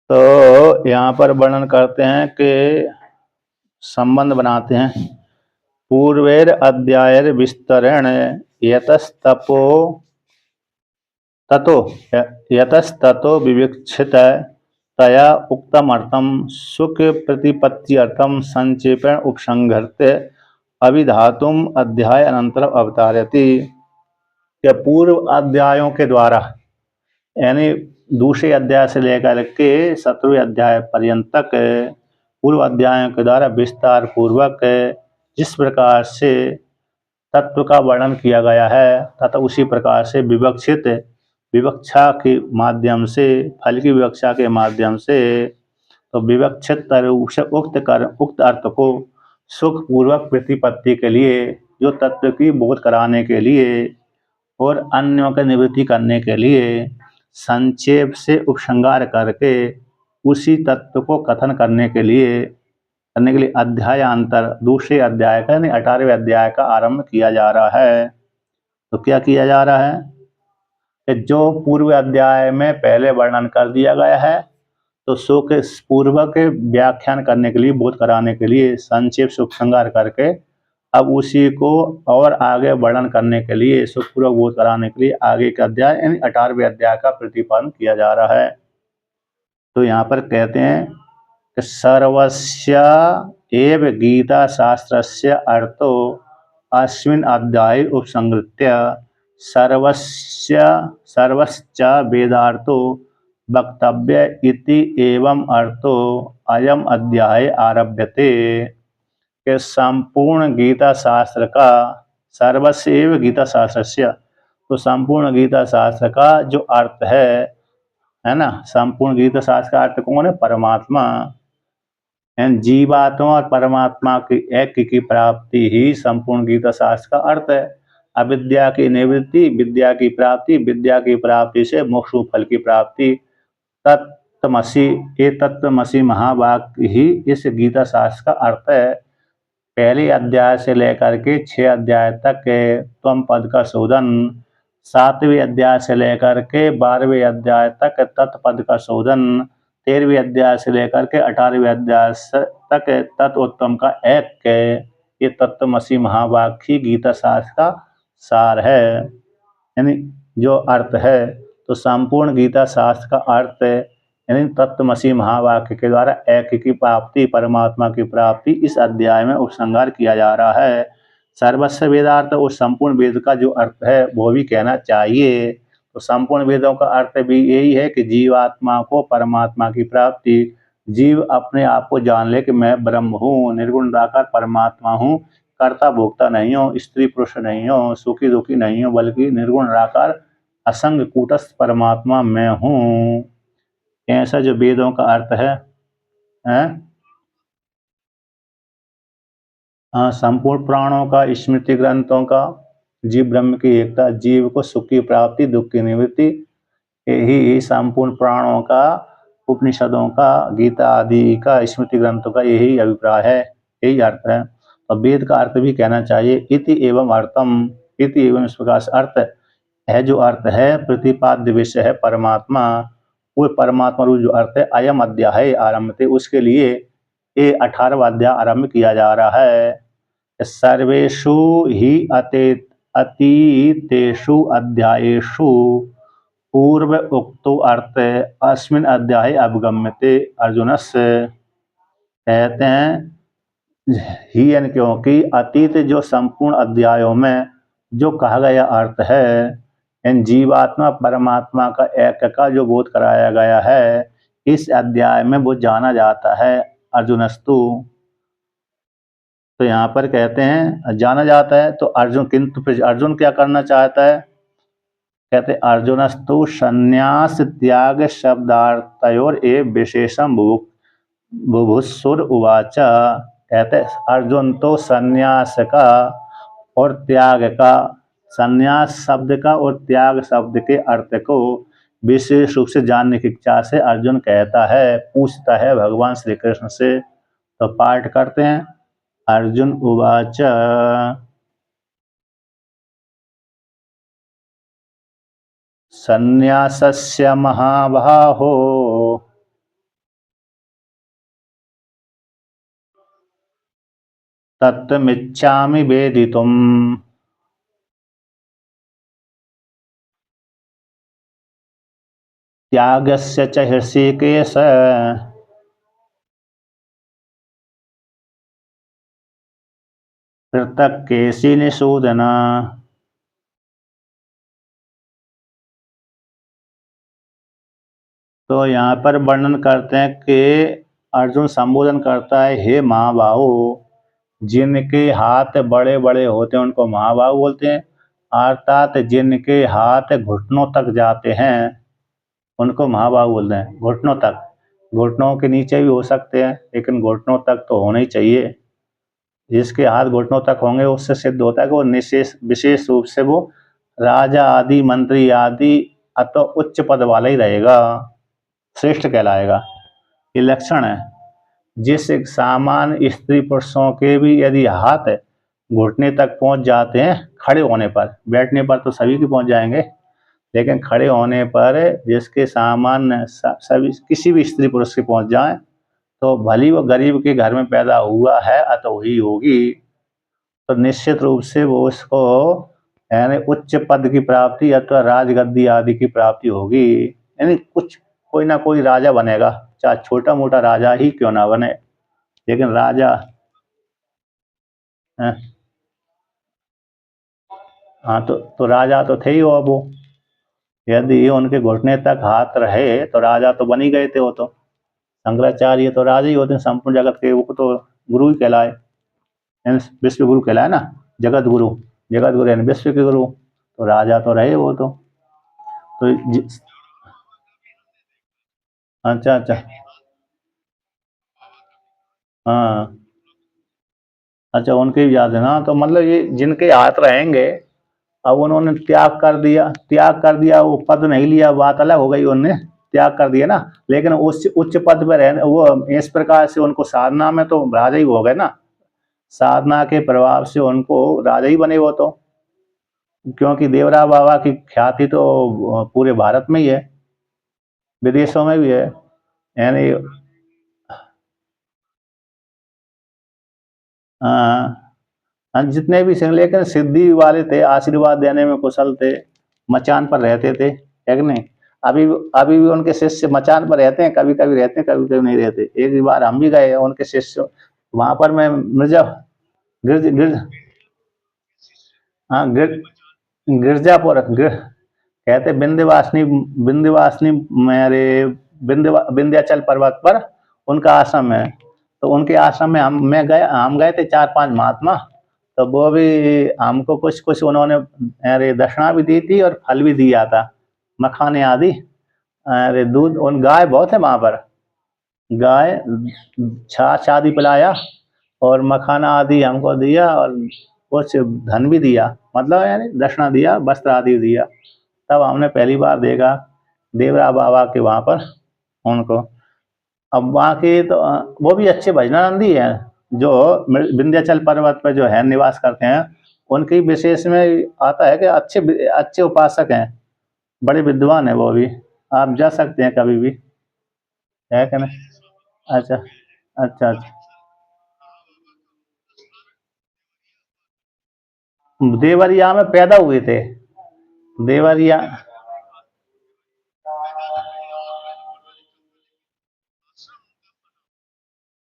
तो यहाँ पर वर्णन करते हैं कि संबंध बनाते हैं। पूर्वेर अध्यायर विस्तरेण यतस्तपो ततो यतस्ततो विवक्षित तया उक्तमर्थं सुख प्रतिपत्त्यर्थं संक्षेपेण उपसंहृत्य अभिधातुम अध्याय अनंतरम अवतारयति। कि पूर्व अध्यायों के द्वारा यानी दूसरे अध्याय से लेकर के 17वें अध्याय पर्यंत तक पूर्व अध्यायों के द्वारा विस्तार पूर्वक जिस प्रकार से तत्व का वर्णन किया गया है तथा उसी प्रकार से विवक्षित विवक्षा के माध्यम से फल की विवक्षा के माध्यम से तो विवक्षित उक्त अर्थ को सुख पूर्वक प्रतिपत्ति के लिए जो तत्व की बोध कराने के लिए और अन्यों की निवृत्ति करने के लिए संक्षेप से उपसंहार करके उसी तत्व को कथन करने के लिए अध्यायांतर दूसरे अध्याय का यानी 18वें अध्याय का आरंभ किया जा रहा है। तो क्या किया जा रहा है कि जो पूर्व अध्याय में पहले वर्णन कर दिया गया है तो सो के पूर्वक व्याख्यान करने के लिए बोध कराने के लिए संक्षेप से उपसंहार करके अब उसी को और आगे वर्णन करने के लिए सुखपूर्वक बोध कराने के लिए आगे का अध्याय यानी 18वें अध्याय का प्रतिपादन किया जा रहा है। तो यहाँ पर कहते हैं कि सर्वस्य एव गीता शास्त्रस्य अर्थो अस्मिन् अध्याये उपसंहृत्य सर्वश्च वेदार्थो वक्तव्य इति एवं अर्थो अयम अध्याय आरभ्यते। कि संपूर्ण गीता शास्त्र का सर्वस्य एव गीता शास्त्रस्य तो संपूर्ण गीता शास्त्र का जो अर्थ है ना, संपूर्ण गीता शास्त्र का अर्थ कौन है? परमात्मा। जीवात्मा और परमात्मा की ऐक्य की प्राप्ति ही संपूर्ण गीता शास्त्र का अर्थ है। अविद्या की निवृत्ति, विद्या की प्राप्ति, विद्या की प्राप्ति से मोक्ष फल की प्राप्ति, तत्त्वमसि ये तत्त्वमसि महावाक्य ही इस गीता शास्त्र का अर्थ है। पहले अध्याय से लेकर के 6 अध्याय तक त्वम पद का शोधन, 7वें अध्याय से लेकर के 12वें अध्याय तक तत्पद का शोधन, 13वें अध्याय से लेकर के 18वें अध्याय तक तत्वोत्तम का एक ये तत्वमसि महावाक्य गीता शास्त्र का सार है। यानी जो अर्थ है तो संपूर्ण गीता शास्त्र का अर्थ यानी तत्वमसि महावाक्य के द्वारा एक की प्राप्ति, परमात्मा की प्राप्ति इस अध्याय में उपसंहार किया जा रहा है। सर्वस्व वेदार्थ और संपूर्ण वेद का जो अर्थ है वो भी कहना चाहिए। तो संपूर्ण वेदों का अर्थ भी यही है कि जीवात्मा को परमात्मा की प्राप्ति, जीव अपने आप को जान ले कि मैं ब्रह्म हूँ, निर्गुण निराकार परमात्मा हूँ, कर्ता भोक्ता नहीं हो, स्त्री पुरुष नहीं हो, सुखी दुखी नहीं हो, बल्कि निर्गुण निराकार असंग कूटस्थ परमात्मा मैं हूँ। ऐसा जो वेदों का अर्थ है? संपूर्ण प्राणों का, स्मृति ग्रंथों का, जीव ब्रह्म की एकता, जीव को सुख की प्राप्ति, दुख की निवृत्ति, यही संपूर्ण प्राणों का, उपनिषदों का, गीता आदि का, स्मृति ग्रंथों का यही अभिप्राय है, यही अर्थ है। और वेद का अर्थ भी कहना चाहिए इति एवं अर्थम, इति एवं इस प्रकार से अर्थ है जो अर्थ है प्रतिपाद्य विषय है परमात्मा, वो परमात्मा रूप जो अर्थ है अयम अध्याय आरंभ थे उसके लिए ये 18वां अध्याय आरंभ किया जा रहा है। सर्वेषु ही अतीतेषु अध्यायेषु पूर्व उक्तो अर्थ अस्मिन् अध्याये अवगम्यते। अर्जुनस्य कहते हैं ही यानी क्योंकि अतीत जो संपूर्ण अध्यायों में जो कहा गया अर्थ है इन जीवात्मा परमात्मा का एक का जो बोध कराया गया है इस अध्याय में वो जाना जाता है। अर्जुनस्तु तो यहाँ पर कहते हैं जाना जाता है तो अर्जुन, किंतु फिर अर्जुन क्या करना चाहता है? कहते अर्जुनस्तु संन्यास त्याग शब्दार्थयोर ए विशेषम बुभुत्सुर उवाच। कहते अर्जुन तो संन्यास का और त्याग का, संन्यास शब्द का और त्याग शब्द के अर्थ को विशेष रूप से जानने की इच्छा से अर्जुन कहता है, पूछता है भगवान श्री कृष्ण से। तो पाठ करते हैं। अर्जुन उवाच संन्यासस्य महाबाहो तत्त्वमिच्छामि वेदितुम्। त्यागस्य च हृषीकेश पृथक् केशिनिषूदन। तो यहाँ पर वर्णन करते हैं कि अर्जुन संबोधन करता है, हे महाबाहु, जिनके हाथ बड़े बड़े होते हैं उनको महाबाहु बोलते हैं, अर्थात जिनके हाथ घुटनों तक जाते हैं उनको महाबाहु बोलते हैं। घुटनों तक, घुटनों के नीचे भी हो सकते हैं लेकिन घुटनों तक तो होने ही चाहिए। जिसके हाथ घुटनों तक होंगे उससे सिद्ध होता है कि वो विशेष रूप से वो राजा आदि, मंत्री आदि अथवा उच्च पद वाला ही रहेगा, श्रेष्ठ कहलाएगा। ये लक्षण है। जिस सामान्य स्त्री पुरुषों के भी यदि हाथ घुटने तक पहुंच जाते हैं खड़े होने पर, बैठने पर तो सभी के पहुंच जाएंगे, लेकिन खड़े होने पर जिसके सामान्य सभी किसी भी स्त्री पुरुष के पहुंच जाए तो भली वो गरीब के घर में पैदा हुआ है अतः ही होगी, तो निश्चित रूप से वो उसको यानी उच्च पद की प्राप्ति अथवा राजगद्दी आदि की प्राप्ति होगी। यानी कुछ कोई ना कोई राजा बनेगा, चाहे छोटा मोटा राजा ही क्यों ना बने, लेकिन राजा। हाँ तो राजा तो थे ही वो। यदि उनके घुटने तक हाथ रहे तो राजा तो बन ही गए थे वो तो। शंकराचार्य तो राजा ही होते हैं संपूर्ण जगत के, वो तो गुरु ही कहलाए, विश्व गुरु कहलाए ना, जगत गुरु। जगत गुरु यानी विश्व के गुरु, तो राजा तो रहे वो तो अच्छा अच्छा। हाँ अच्छा, उनके भी याद है ना। तो मतलब ये जिनके हाथ रहेंगे, अब उन्होंने त्याग कर दिया, त्याग कर दिया, वो पद नहीं लिया, बात अलग हो गई, उन्होंने त्याग कर दिया ना, लेकिन उस उच्च पद पर रहने वो इस प्रकार से उनको साधना में तो राजा ही हो गए ना, साधना के प्रभाव से उनको राजा ही बने वो तो, क्योंकि देवरा बाबा की ख्याति तो पूरे भारत में ही है, विदेशों में भी है। यानी हाँ, जितने भी सिंह, लेकिन सिद्धि वाले थे, आशीर्वाद देने में कुशल थे, मचान पर रहते थे, है कि नहीं। अभी अभी भी उनके शिष्य मचान पर रहते हैं, कभी कभी रहते हैं, कभी कभी नहीं रहते। एक बार हम भी गए उनके शिष्य वहां पर, मैं मिर्जा गिरज गिरज हाँ गिरजापुर कहते विंध्यवासिनी, विंध्यवासिनी मेरे विंध्याचल पर्वत पर उनका आश्रम है। तो उनके आश्रम में हम गए थे 4-5 महात्मा। तो वो भी हमको कुछ कुछ उन्होंने अरे दक्षिणा भी दी थी और फल भी दिया था, मखाने आदि। अरे दूध, उन गाय बहुत है वहां पर, गाय छाछ आदि पिलाया और मखाना आदि हमको दिया और कुछ धन भी दिया, मतलब यानी दक्षिणा दिया, वस्त्र आदि दिया। तब हमने पहली बार देखा देवरा बाबा के वहाँ पर उनको। अब वहाँ के तो वो भी अच्छे भजनानंदी हैं, जो विंध्याचल पर्वत पर जो है निवास करते हैं, उनकी विशेष में आता है कि अच्छे अच्छे उपासक हैं, बड़े विद्वान हैं वो भी। आप जा सकते हैं कभी भी, है क्या ना। अच्छा अच्छा अच्छा। देवरिया में पैदा हुए थे, देवरिया।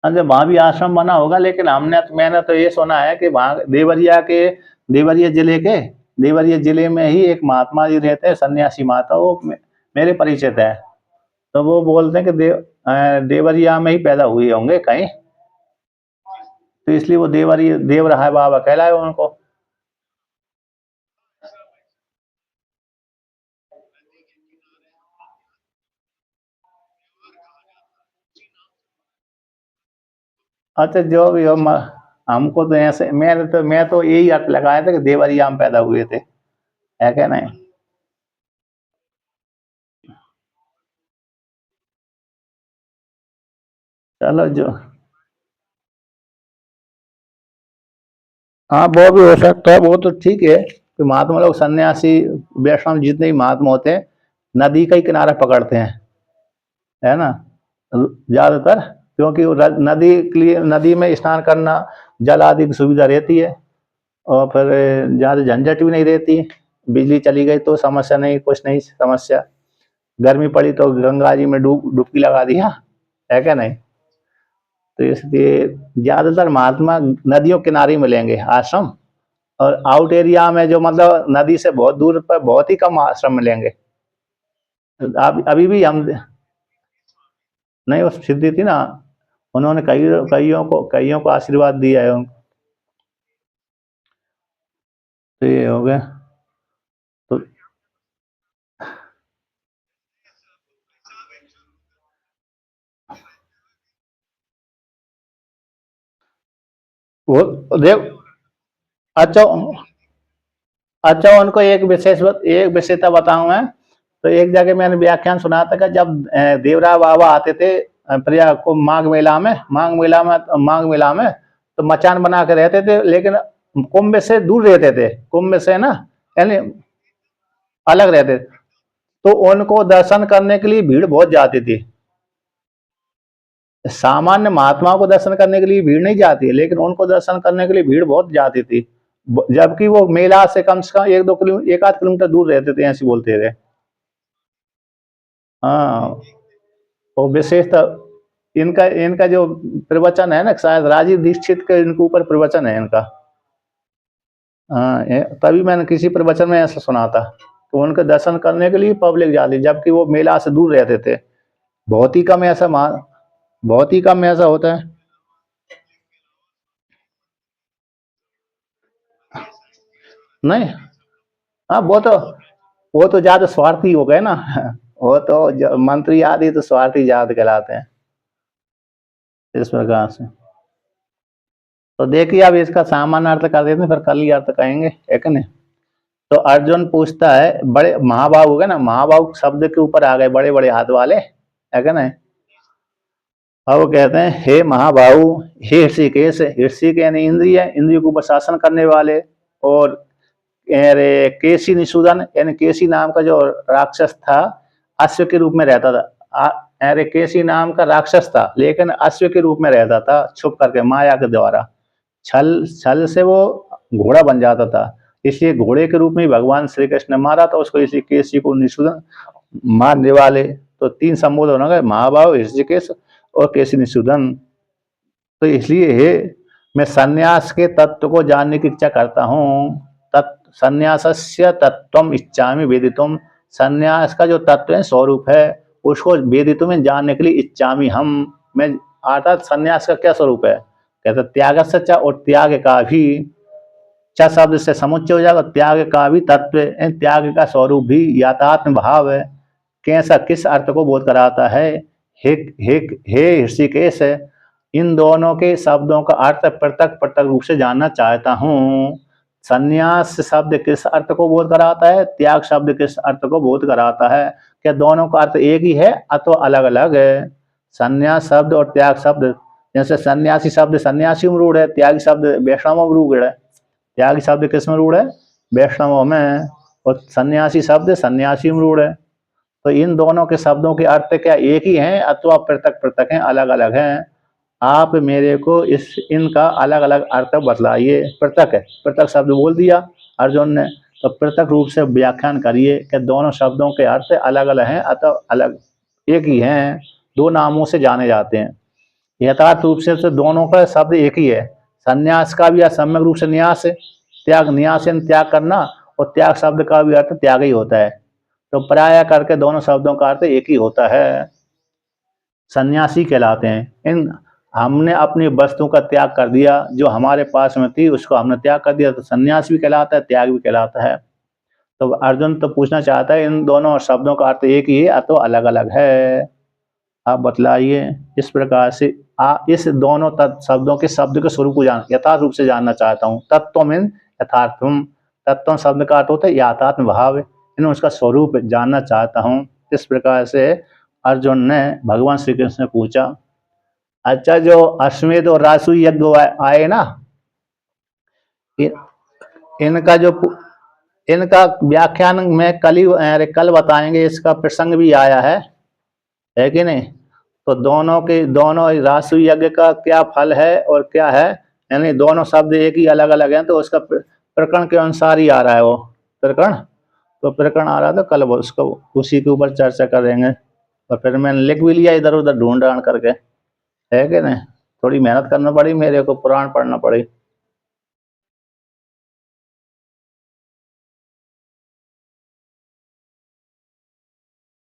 अच्छा, वहाँ भी आश्रम बना होगा, लेकिन मैंने तो ये सुना है कि वहाँ देवरिया जिले के देवरिया जिले में ही एक महात्मा जी रहते हैं, सन्यासी माता, वो मेरे परिचित है। तो वो बोलते हैं कि देवरिया में ही पैदा हुए होंगे कहीं, तो इसलिए वो देवरिया देव रहा है बाबा कहलाए उनको। अच्छा जो भी हो, हमको तो ऐसे मैं तो यही अर्थ लगाया था कि देवरिया में पैदा हुए थे, है क्या नहीं। चलो जो, हाँ वो भी हो सकता है, वो तो ठीक है कि महात्मा लोग सन्यासी वैष्णव जितने भी महात्मा होते हैं नदी का ही किनारा पकड़ते हैं, है ना, ज्यादातर। क्योंकि नदी के लिए, नदी में स्नान करना, जल आदि की सुविधा रहती है, और फिर ज़्यादा झंझट भी नहीं रहती। बिजली चली गई तो समस्या नहीं, कुछ नहीं समस्या। गर्मी पड़ी तो गंगा जी में डुबकी लगा दिया, है क्या नहीं। तो इसलिए ज़्यादातर महात्मा नदियों किनारे मिलेंगे आश्रम, और आउट एरिया में जो मतलब नदी से बहुत दूर पर बहुत ही कम आश्रम मिलेंगे। अब अभी भी हम, नहीं वो सिद्धि थी ना, उन्होंने कईयों को आशीर्वाद दिया है उनको। तो ये हो गया। तो वो देव, अच्छा, अच्छा उनको एक विशेषता बताऊं मैं। तो एक जगह मैंने व्याख्यान सुना था कि जब देवराय बाबा आते थे प्रयाग को, माघ मेला में तो मचान बना के रहते थे, लेकिन कुंभ से दूर रहते थे, कुंभ से ना, यानी अलग रहते थे। तो उनको दर्शन करने के लिए भीड़ बहुत जाती थी। सामान्य महात्माओं को दर्शन करने के लिए भीड़ नहीं जाती है, लेकिन उनको दर्शन करने के लिए भीड़ बहुत जाती थी, जबकि वो मेला से कम 1-2 किलोमीटर, 1-8 किलोमीटर दूर रहते थे, ऐसे बोलते थे। हाँ, और विशेषता इनका इनका जो प्रवचन है ना, शायद राजीव दीक्षित के इनके ऊपर प्रवचन है इनका। हाँ, तभी मैंने किसी प्रवचन में ऐसा सुना था कि उनके दर्शन करने के लिए पब्लिक जाती, जबकि वो मेला से दूर रहते थे। बहुत ही कम ऐसा बहुत ही कम ऐसा होता है। नहीं, हाँ वो तो ज्यादा स्वार्थी हो गए ना। वो तो मंत्री आदि तो स्वार्थी ज्यादा कहलाते हैं, इस प्रकार से। तो देखिए अब इसका सामान्य अर्थ कर देते हैं, फिर कल ही अर्थ कहेंगे, है कि नहीं। तो अर्जुन पूछता है, बड़े महाबाहु हो गए ना, महाबाहु शब्द के ऊपर आ गए, बड़े बड़े हाथ वाले, है कि नहीं। अब वो कहते हैं, हे महाबाहु, हे ऋषिकेश, ऋषि के यानी इंद्रिय, इंद्रिय को ऊपर शासन करने वाले, और अरे केसी निषूदन, यानी केसी नाम का जो राक्षस था, अश्व के रूप में रहता था। अरे केसी नाम का राक्षस था, लेकिन अश्व के रूप में रहता था, छुप करके माया के द्वारा। छल छल से वो घोड़ा बन जाता था, इसलिए घोड़े के रूप में भगवान श्री कृष्ण ने मारा था उसको, इसी केसी को निषूदन मारने वाले। तो 3 संबोधन हो गए, महाभाव, ऋषिकेश और केसी निषूदन। तो इसलिए हे, मैं संन्यास के तत्व को जानने की इच्छा करता हूँ। संन्यासस्य तत्वम इच्छामि वेदितुम, संन्यास का जो तत्व है, स्वरूप है, उसको वेदितुम में जानने के लिए इच्छामि हम, मैं, अर्थात संन्यास का क्या स्वरूप है। कहते त्याग सच्चा, और त्याग का भी, च शब्द से समुच्चय हो जाएगा, त्याग का भी तत्व, त्याग का स्वरूप भी यातात्म भाव है। कैसा, किस अर्थ को बोध कराता है। हे हे हे ऋषिकेश, इन दोनों के शब्दों का अर्थ पृथक पृथक रूप से जानना चाहता हूँ। संन्यास शब्द किस अर्थ को बोध कराता है, त्याग शब्द किस अर्थ को बोध कराता है, क्या दोनों का अर्थ एक ही है अथवा अलग अलग है। संन्यास शब्द और त्याग शब्द, जैसे सन्यासी शब्द सन्यासी में रूढ़ है, त्याग शब्द वैष्णवों में रूढ़ है। त्याग शब्द किस में रूढ़ है, वैष्णवों में, और सन्यासी शब्द सन्यासी में रूढ़ है। तो इन दोनों के शब्दों के अर्थ क्या एक ही हैं अथवा पृथक पृथक हैं, अलग अलग हैं। आप मेरे को इनका अलग अलग अर्थ बतलाइए। पृथक है, पृथक शब्द बोल दिया अर्जुन ने, तो पृथक रूप से व्याख्यान करिए कि दोनों शब्दों के अर्थ अलग अलग हैं अथवा अलग एक ही हैं, 2 नामों से जाने जाते हैं। यथार्थ रूप से तो दोनों का शब्द एक ही है। संन्यास का भी अर्थ सम्यक रूप से न्यास है, त्याग न्यास त्याग करना, और त्याग शब्द का भी अर्थ त्याग ही होता है। तो प्राय करके दोनों शब्दों का अर्थ एक ही होता है, सन्यासी कहलाते हैं। इन हमने अपनी वस्तु का त्याग कर दिया, जो हमारे पास में थी उसको हमने त्याग कर दिया, तो सन्यास भी कहलाता है, त्याग भी कहलाता है। तो अर्जुन तो पूछना चाहता है, इन दोनों शब्दों का अर्थ एक ही है अथवा अलग अलग है, आप बतलाइए। इस प्रकार से इस दोनों शब्दों के शब्द के स्वरूप को यथार्थ रूप से जानना चाहता हूँ। तत्व मीन यथार्थम, तत्व शब्द का अर्थ होता है यथात्म भाव, इन उसका स्वरूप जानना चाहता हूँ। इस प्रकार से अर्जुन ने भगवान श्री कृष्ण ने पूछा। अच्छा, जो अश्वमेध और राजसूय यज्ञ आए ना, इनका जो इनका व्याख्यान में कल बताएंगे, इसका प्रसंग भी आया है कि नहीं। तो दोनों रासु यज्ञ का क्या फल है और क्या है, यानी दोनों शब्द एक ही अलग अलग हैं, तो उसका प्रकरण के अनुसार ही आ रहा है वो प्रकरण। तो प्रकरण आ रहा था कल, वो उसको उसी के ऊपर चर्चा करेंगे। और फिर मैंने लिख भी लिया इधर उधर ढूंढ ढांड करके, है कि नहीं, थोड़ी मेहनत करना पड़ी मेरे को, पुराण पढ़ना पड़ी।